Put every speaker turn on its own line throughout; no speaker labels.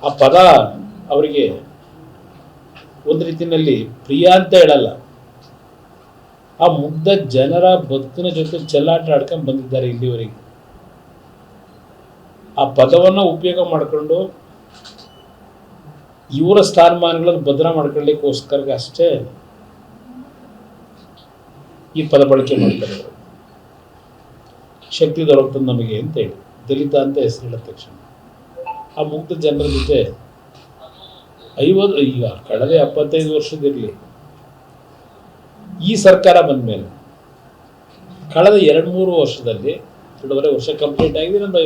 ಆ ಪದ ಅವರಿಗೆ ಒಂದು ರೀತಿಯಲ್ಲಿ ಪ್ರಿಯ ಅಂತ ಹೇಳಲ್ಲ. ಆ ಮುಗ್ಧ ಜನರ ಬದುಕಿನ ಜೊತೆ ಚೆಲ್ಲಾಟ ಆಡ್ಕೊಂಡು ಬಂದಿದ್ದಾರೆ ಇಲ್ಲಿವರೆಗೆ. ಆ ಪದವನ್ನು ಉಪಯೋಗ ಮಾಡಿಕೊಂಡು ಇವರ ಸ್ಥಾನಮಾನಗಳನ್ನು ಭದ್ರ ಮಾಡ್ಕೊಳ್ಳಿಕ್ಕೋಸ್ಕರ ಅಷ್ಟೇ ಈ ಪದ ಬಳಕೆ ಮಾಡ್ತಾರೆ. ಶಕ್ತಿ ದೊರಕುತ್ತದೆ ನಮಗೆ ಅಂತೇಳಿ ದಲಿತ ಅಂತ ಹೆಸರು ಹೇಳಿದ ತಕ್ಷಣ ಆ ಮುಗ್ಧ ಜನರ ಜೊತೆ ಈಗ ಕಳೆದ 75 ವರ್ಷದಿರಲಿ ಈ ಸರ್ಕಾರ ಬಂದ ಮೇಲೆ ಕಳೆದ 2-3 ವರ್ಷದಲ್ಲಿ 2.5 ವರ್ಷ ಕಂಪ್ಲೀಟ್ ಆಗಿದೆ. ನಮ್ಮ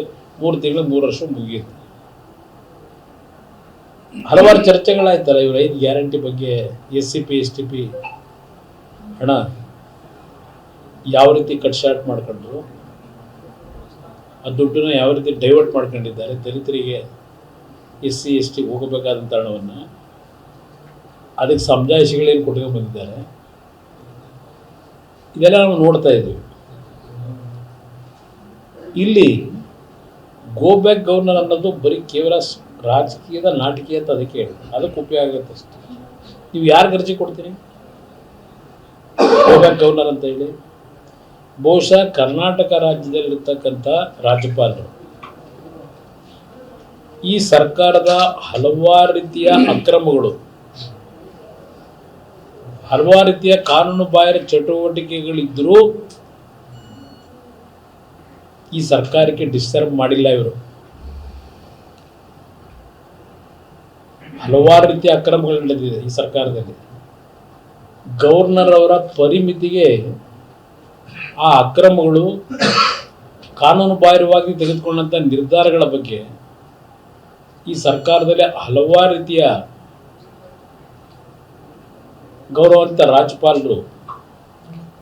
3 ತಿಂಗಳು 3 ವರ್ಷ ಮುಗಿಯಿತು. ಹಲವಾರು ಚರ್ಚೆಗಳಾಯ್ತಲ್ಲ ಇವರು 5 ಗ್ಯಾರಂಟಿ ಬಗ್ಗೆ. SCP STP ಹಣ ಯಾವ ರೀತಿ ಕಟ್ ಶಾರ್ಟ್ ಮಾಡ್ಕೊಂಡ್ರು, ಆ ದುಡ್ಡನ್ನ ಯಾವ ರೀತಿ ಡೈವರ್ಟ್ ಮಾಡ್ಕೊಂಡಿದ್ದಾರೆ, ದಲಿತರಿಗೆ SC ST ಹೋಗಬೇಕಾದಂಥ ಹಣವನ್ನು ಅದಕ್ಕೆ ಸಮಜಾಯಿಷಿಗಳೇನು ಕೊಟ್ಕೊಂಡು ಬಂದಿದ್ದಾರೆ. ಇದೆಲ್ಲ ನಾವು ನೋಡ್ತಾ ಇದ್ದೀವಿ. ಇಲ್ಲಿ ಗೋ ಬ್ಯಾಕ್ ಗವರ್ನರ್ ಅನ್ನೋದು ಬರೀ ಕೇವಲ ರಾಜಕೀಯದ ನಾಟಕೀಯ ಅಂತ ಅದಕ್ಕೆ ಹೇಳಿ ಅದಕ್ಕೆ ಉಪಯೋಗ ಆಗುತ್ತೆ ಅಷ್ಟೇ. ನೀವು ಯಾರಿಗೆ ಅರ್ಜಿ ಕೊಡ್ತೀರಿ ಗೋ ಬ್ಯಾಕ್ ಗವರ್ನರ್ ಅಂತ ಹೇಳಿ? ಬಹುಶಃ ಕರ್ನಾಟಕ ರಾಜ್ಯದಲ್ಲಿರ್ತಕ್ಕಂಥ ರಾಜ್ಯಪಾಲರು ಈ ಸರ್ಕಾರದ ಹಲವಾರು ರೀತಿಯ ಅಕ್ರಮಗಳು, ಹಲವಾರು ರೀತಿಯ ಕಾನೂನು ಬಾಹಿರ ಚಟುವಟಿಕೆಗಳಿದ್ದರೂ ಈ ಸರ್ಕಾರಕ್ಕೆ ಡಿಸ್ಟರ್ಬ್ ಮಾಡಿಲ್ಲ. ಇವರು ಹಲವಾರು ರೀತಿಯ ಅಕ್ರಮಗಳು ನಡೆದಿದೆ ಈ ಸರ್ಕಾರದಲ್ಲಿ. ಗವರ್ನರ್ ಅವರ ಪರಿಮಿತಿಗೆ ಆ ಅಕ್ರಮಗಳು, ಕಾನೂನು ಬಾಹಿರವಾಗಿ ತೆಗೆದುಕೊಂಡಂಥ ನಿರ್ಧಾರಗಳ ಬಗ್ಗೆ ಈ ಸರ್ಕಾರದಲ್ಲಿ ಹಲವಾರು ರೀತಿಯ ಗೌರವಾನ್ವಿತ ರಾಜ್ಯಪಾಲರು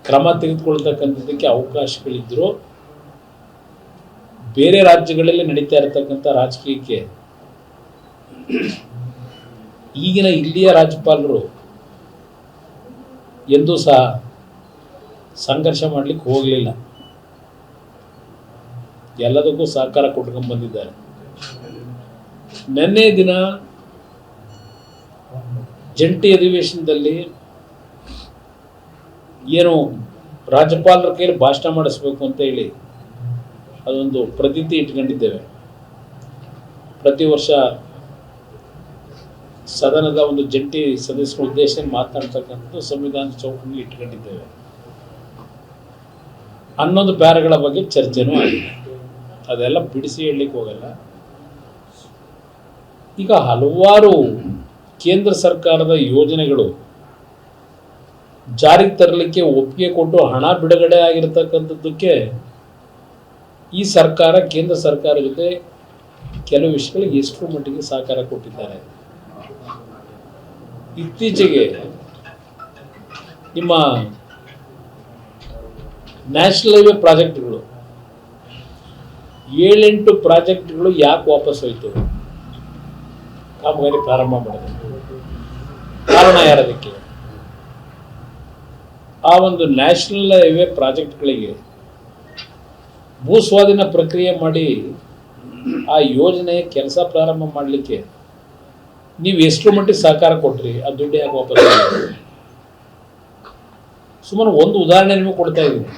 ಕ್ರಮ ತೆಗೆದುಕೊಳ್ತಕ್ಕಂಥದ್ದಕ್ಕೆ ಅವಕಾಶಗಳಿದ್ದರೂ ಬೇರೆ ರಾಜ್ಯಗಳಲ್ಲಿ ನಡೀತಾ ಇರತಕ್ಕಂಥ ರಾಜಕೀಯಕ್ಕೆ ಈಗಿನ ಇಲ್ಲಿಯ ರಾಜ್ಯಪಾಲರು ಎಂದೂ ಸಹ ಸಂಘರ್ಷ ಮಾಡಲಿಕ್ಕೆ ಹೋಗಲಿಲ್ಲ. ಎಲ್ಲದಕ್ಕೂ ಸಹಕಾರ ಕೊಟ್ಕೊಂಡು ಬಂದಿದ್ದಾರೆ. ನಿನ್ನೆ ದಿನ ಜಂಟಿ ಅಧಿವೇಶನದಲ್ಲಿ ಏನು ರಾಜ್ಯಪಾಲರ ಕೈಯಲ್ಲಿ ಭಾಷಣ ಮಾಡಿಸ್ಬೇಕು ಅಂತ ಹೇಳಿ ಅದೊಂದು ಪ್ರತೀತಿ ಇಟ್ಕೊಂಡಿದ್ದೇವೆ. ಪ್ರತಿ ವರ್ಷ ಸದನದ ಒಂದು ಜಂಟಿ ಸದಸ್ಯರ ಉದ್ದೇಶ ಮಾತನಾಡ್ತಕ್ಕಂಥದ್ದು ಸಂವಿಧಾನ ಚೌಕಟ್ಟಿನಲ್ಲಿ ಇಟ್ಕೊಂಡಿದ್ದೇವೆ. 11 ಪ್ಯಾರಗಳ ಬಗ್ಗೆ ಚರ್ಚೆನೂ ಆಗಿದೆ. ಅದೆಲ್ಲ ಬಿಡಿಸಿ ಹೇಳಲಿಕ್ಕೆ ಹೋಗಲ್ಲ. ಈಗ ಹಲವಾರು ಕೇಂದ್ರ ಸರ್ಕಾರದ ಯೋಜನೆಗಳು ಜಾರಿಗೆ ತರಲಿಕ್ಕೆ ಒಪ್ಪಿಗೆ ಕೊಟ್ಟು ಹಣ ಬಿಡುಗಡೆ ಆಗಿರತಕ್ಕಂಥದ್ದಕ್ಕೆ ಈ ಸರ್ಕಾರ ಕೇಂದ್ರ ಸರ್ಕಾರ ಜೊತೆ ಕೆಲವು ವಿಷಯಗಳಿಗೆ ಎಷ್ಟು ಮಟ್ಟಿಗೆ ಸಹಕಾರ ಕೊಟ್ಟಿದ್ದಾರೆ. ಇತ್ತೀಚೆಗೆ ನಿಮ್ಮ ನ್ಯಾಷನಲ್ ಹೈವೇ ಪ್ರಾಜೆಕ್ಟ್ಗಳು 7-8 ಪ್ರಾಜೆಕ್ಟ್ಗಳು ಯಾಕೆ ವಾಪಸ್ ಹೋಯಿತು? ಕಾಮಗಾರಿ ಪ್ರಾರಂಭ ಮಾಡೋದು ಕಾರಣ ಯಾರದಕ್ಕೆ? ಆ ಒಂದು ನ್ಯಾಷನಲ್ ಹೈವೇ ಪ್ರಾಜೆಕ್ಟ್ಗಳಿಗೆ ಭೂಸ್ವಾಧೀನ ಪ್ರಕ್ರಿಯೆ ಮಾಡಿ ಆ ಯೋಜನೆ ಕೆಲಸ ಪ್ರಾರಂಭ ಮಾಡಲಿಕ್ಕೆ ನೀವು ಎಷ್ಟು ಮಟ್ಟಿಗೆ ಸಹಕಾರ ಕೊಟ್ರಿ? ಆ ದುಡ್ಡು ಯಾಕೆ ವಾಪಸ್? ಸುಮಾರು ಒಂದು ಉದಾಹರಣೆ ನಿಮಗೆ ಕೊಡ್ತಾ ಇದ್ದೀನಿ.